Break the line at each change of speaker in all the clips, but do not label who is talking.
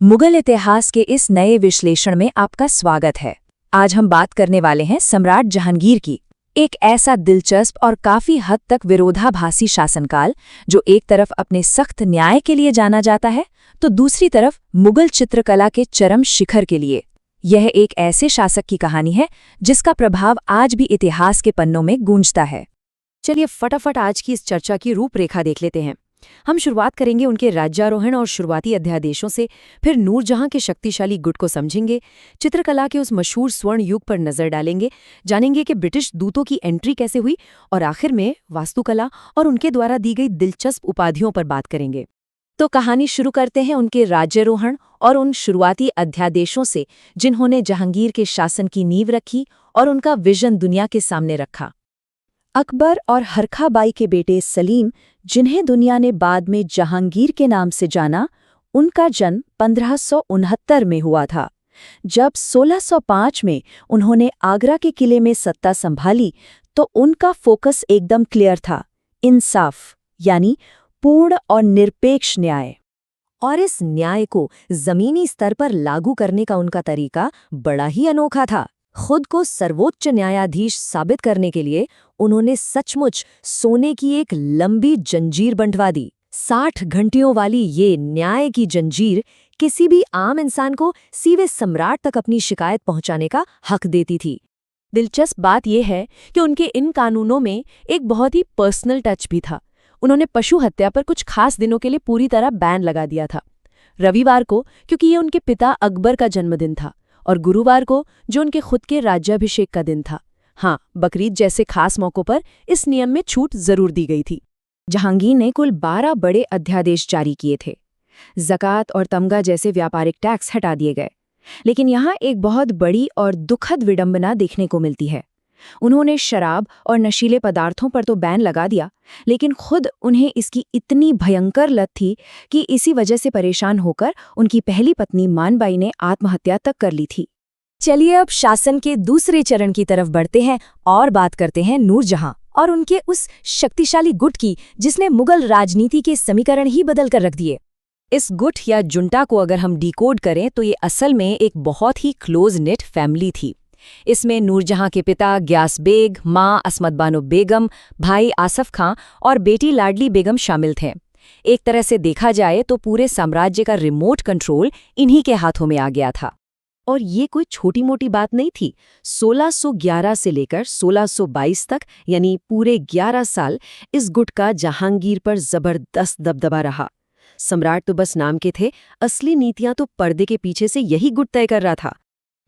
मुगल इतिहास के इस नए विश्लेषण में आपका स्वागत है। आज हम बात करने वाले हैं सम्राट जहांगीर की, एक ऐसा दिलचस्प और काफी हद तक विरोधाभासी शासनकाल जो एक तरफ अपने सख्त न्याय के लिए जाना जाता है तो दूसरी तरफ मुगल चित्रकला के चरम शिखर के लिए। यह एक ऐसे शासक की कहानी है जिसका प्रभाव आज भी इतिहास के पन्नों में गूंजता है।
चलिए फटाफट आज की इस चर्चा की रूपरेखा देख लेते हैं। हम शुरुआत करेंगे उनके राज्यारोहण और शुरुआती अध्यादेशों से, फिर नूरजहां के शक्तिशाली गुट को समझेंगे, चित्रकला के उस मशहूर स्वर्ण युग पर नजर डालेंगे, जानेंगे कि ब्रिटिश दूतों की एंट्री कैसे हुई और आखिर में वास्तुकला और उनके द्वारा दी गई दिलचस्प उपाधियों पर बात करेंगे।
तो कहानी शुरू करते हैं उनके राज्यारोहण और उन शुरुआती अध्यादेशों से जिन्होंने जहांगीर के शासन की नींव रखी और उनका विजन दुनिया के सामने रखा।
अकबर और हरखा बाई के बेटे सलीम, जिन्हें दुनिया ने बाद में जहांगीर के नाम से जाना, उनका जन्म 1569 में हुआ था। जब 1605 में उन्होंने आगरा के किले में सत्ता संभाली तो उनका फोकस एकदम क्लियर था, इंसाफ यानी पूर्ण और निरपेक्ष न्याय।
और इस न्याय को जमीनी स्तर पर लागू करने का उनका तरीका बड़ा ही अनोखा था। खुद को सर्वोच्च न्यायाधीश साबित करने के लिए उन्होंने सचमुच सोने की एक लंबी जंजीर बंटवा दी। 60 घंटियों वाली ये न्याय की जंजीर किसी भी आम इंसान को सीधे सम्राट तक अपनी शिकायत पहुंचाने का हक देती थी। दिलचस्प बात यह है कि उनके इन कानूनों में एक बहुत ही पर्सनल टच भी था। उन्होंने पशु हत्या पर कुछ खास दिनों के लिए पूरी तरह बैन लगा दिया था। रविवार को, क्योंकि ये उनके पिता अकबर का जन्मदिन था, और गुरुवार को, जो उनके खुद के राज्याभिषेक का दिन था। हाँ, बकरीद जैसे खास मौकों पर इस नियम में छूट जरूर दी गई थी।
जहांगीर ने कुल 12 बड़े अध्यादेश जारी किए थे। ज़कात और तमगा जैसे व्यापारिक टैक्स हटा दिए गए। लेकिन यहाँ एक बहुत बड़ी और दुखद विडंबना देखने को मिलती है। उन्होंने शराब और नशीले पदार्थों पर तो बैन लगा दिया, लेकिन खुद उन्हें इसकी इतनी भयंकर लत थी कि इसी वजह से परेशान होकर उनकी पहली पत्नी मानबाई ने आत्महत्या तक कर ली थी। चलिए अब शासन के दूसरे चरण की तरफ बढ़ते हैं और बात करते हैं नूरजहां और उनके उस शक्तिशाली गुट की जिसने मुगल राजनीति के समीकरण ही बदल कर रख दिए। इस गुट या जुंटा को अगर हम डिकोड करें तो ये असल में एक बहुत ही क्लोज नेट फैमिली थी। इसमें नूरजहां के पिता ग्यास बेग, माँ असमत बानो बेगम, भाई आसफ खां और बेटी लाडली बेगम शामिल थे। एक तरह से देखा जाए तो पूरे साम्राज्य का रिमोट कंट्रोल इन्हीं के हाथों में आ गया था।
और ये कोई छोटी मोटी बात नहीं थी। 1611 से लेकर 1622 तक यानी पूरे 11 साल इस गुट का जहांगीर पर जबरदस्त दबदबा रहा। सम्राट तो बस नाम के थे, असली नीतियां तो पर्दे के पीछे से यही गुट तय कर रहा था।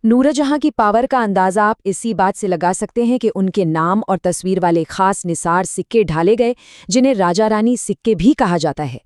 नूरजहां की पावर का अंदाजा आप इसी बात से लगा सकते हैं कि उनके नाम और तस्वीर वाले खास निसार सिक्के ढाले गए, जिन्हें राजा रानी सिक्के भी कहा जाता है।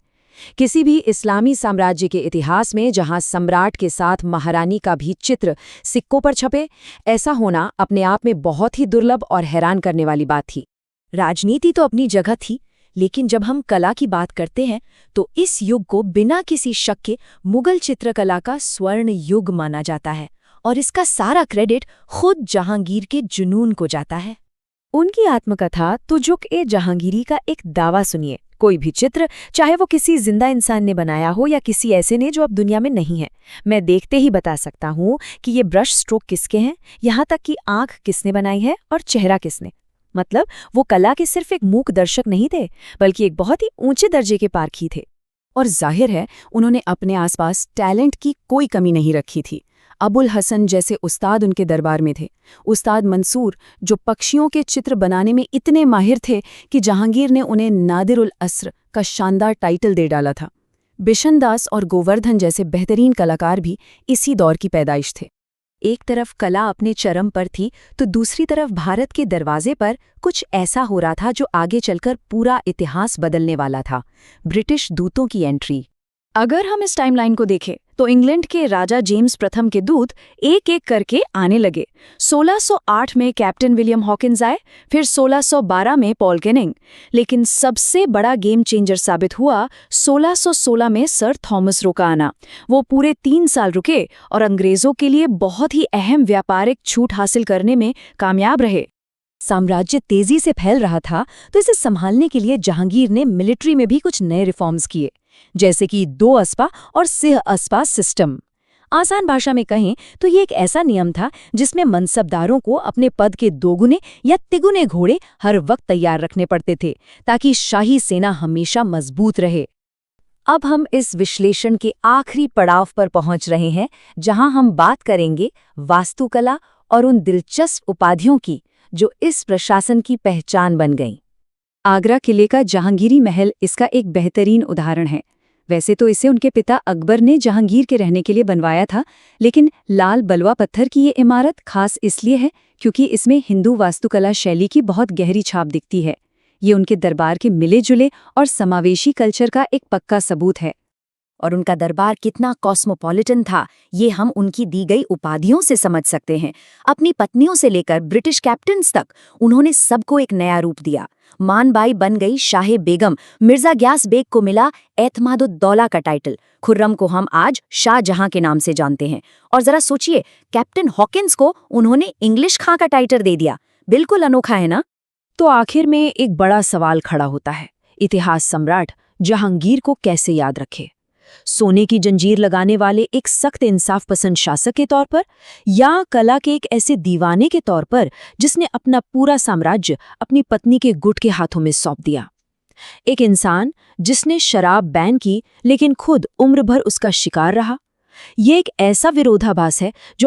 किसी भी इस्लामी साम्राज्य के इतिहास में जहां सम्राट के साथ महारानी का भी चित्र सिक्कों पर छपे, ऐसा होना अपने आप में बहुत ही दुर्लभ और हैरान करने वाली बात थी। राजनीति तो अपनी जगह थी, लेकिन जब हम कला की बात करते हैं तो इस युग को बिना किसी शक के मुगल चित्रकला का स्वर्ण युग माना जाता है, और इसका सारा क्रेडिट खुद जहांगीर के जुनून को जाता है।
उनकी आत्मकथा तुजुक-ए-जहांगीरी का एक दावा सुनिए। कोई भी चित्र, चाहे वो किसी जिंदा इंसान ने बनाया हो या किसी ऐसे ने जो अब दुनिया में नहीं है, मैं देखते ही बता सकता हूँ कि ये ब्रश स्ट्रोक किसके हैं, यहाँ तक कि आंख किसने बनाई है और चेहरा किसने। मतलब वो कला के सिर्फ एक मूक दर्शक नहीं थे, बल्कि एक बहुत ही ऊंचे दर्जे के पारखी थे।
और जाहिर है उन्होंने अपने आसपास टैलेंट की कोई कमी नहीं रखी थी। अबुल हसन जैसे उस्ताद उनके दरबार में थे। उस्ताद मंसूर, जो पक्षियों के चित्र बनाने में इतने माहिर थे कि जहांगीर ने उन्हें नादिरुल अस्र का शानदार टाइटल दे डाला था। बिशन दास और गोवर्धन जैसे बेहतरीन कलाकार भी इसी दौर की पैदाइश थे।
एक तरफ कला अपने चरम पर थी तो दूसरी तरफ भारत के दरवाजे पर कुछ ऐसा हो रहा था जो आगे चलकर पूरा इतिहास बदलने वाला था। ब्रिटिश दूतों की एंट्री।
अगर हम इस टाइमलाइन को देखें तो इंग्लैंड के राजा जेम्स प्रथम के दूत एक एक करके आने लगे। 1608 में कैप्टन विलियम हॉकिंस आए, फिर 1612 में पॉल केनिंग, लेकिन सबसे बड़ा गेम चेंजर साबित हुआ 1616 में सर थॉमस रो का आना। वो पूरे 3 साल रुके और अंग्रेजों के लिए बहुत ही अहम व्यापारिक छूट हासिल करने में कामयाब रहे।
साम्राज्य तेजी से फैल रहा था तो इसे संभालने के लिए जहांगीर ने मिलिट्री में भी कुछ नए रिफॉर्म्स किए।
जैसे कि 2 अस्पा और सिंह अस्पा सिस्टम। आसान भाषा में कहें तो ये एक ऐसा नियम था जिसमें मनसबदारों को अपने पद के 2 गुने या तिगुने घोड़े हर वक्त तैयार रखने पड़ते थे, ताकि शाही सेना हमेशा मजबूत रहे। अब हम इस विश्लेषण के आखिरी पड़ाव पर पहुंच रहे हैं, जहां हम बात करेंगे वास्तुकला और उन दिलचस्प उपाधियों की जो इस प्रशासन की पहचान बन गईं।
आगरा किले का जहांगीरी महल इसका एक बेहतरीन उदाहरण है। वैसे तो इसे उनके पिता अकबर ने जहांगीर के रहने के लिए बनवाया था, लेकिन लाल बलुआ पत्थर की ये इमारत खास इसलिए है क्योंकि इसमें हिंदू वास्तुकला शैली की बहुत गहरी छाप दिखती है। ये उनके दरबार के मिले-जुले और समावेशी कल्चर का एक पक्का सबूत है।
और उनका दरबार कितना कॉस्मोपॉलिटन था, ये हम उनकी दी गई उपाधियों से समझ सकते हैं। अपनी पत्नियों से लेकर ब्रिटिश कैप्टन्स तक उन्होंने सबको एक नया रूप दिया। मानबाई बन गई शाहे बेगम, मिर्जा ग्यास बेग को मिला एतमादुद्दौला का टाइटल, खुर्रम को हम आज शाहजहां के नाम से जानते हैं। और जरा सोचिए, कैप्टन हॉकिंस को उन्होंने इंग्लिश खां का टाइटल दे दिया। बिल्कुल अनोखा है ना?
तो आखिर में एक बड़ा सवाल खड़ा होता है, इतिहास सम्राट जहांगीर को कैसे याद रखे? सोने की जंजीर लगाने वाले एक सख्त इंसाफ पसंद शासक के तौर पर, या कला के एक ऐसे दीवाने के तौर पर जिसने अपना पूरा साम्राज्य अपनी पत्नी के गुट के हाथों में सौंप दिया? एक इंसान जिसने शराब बैन की लेकिन खुद उम्र भर उसका शिकार रहा। ये एक ऐसा विरोधाभास है जो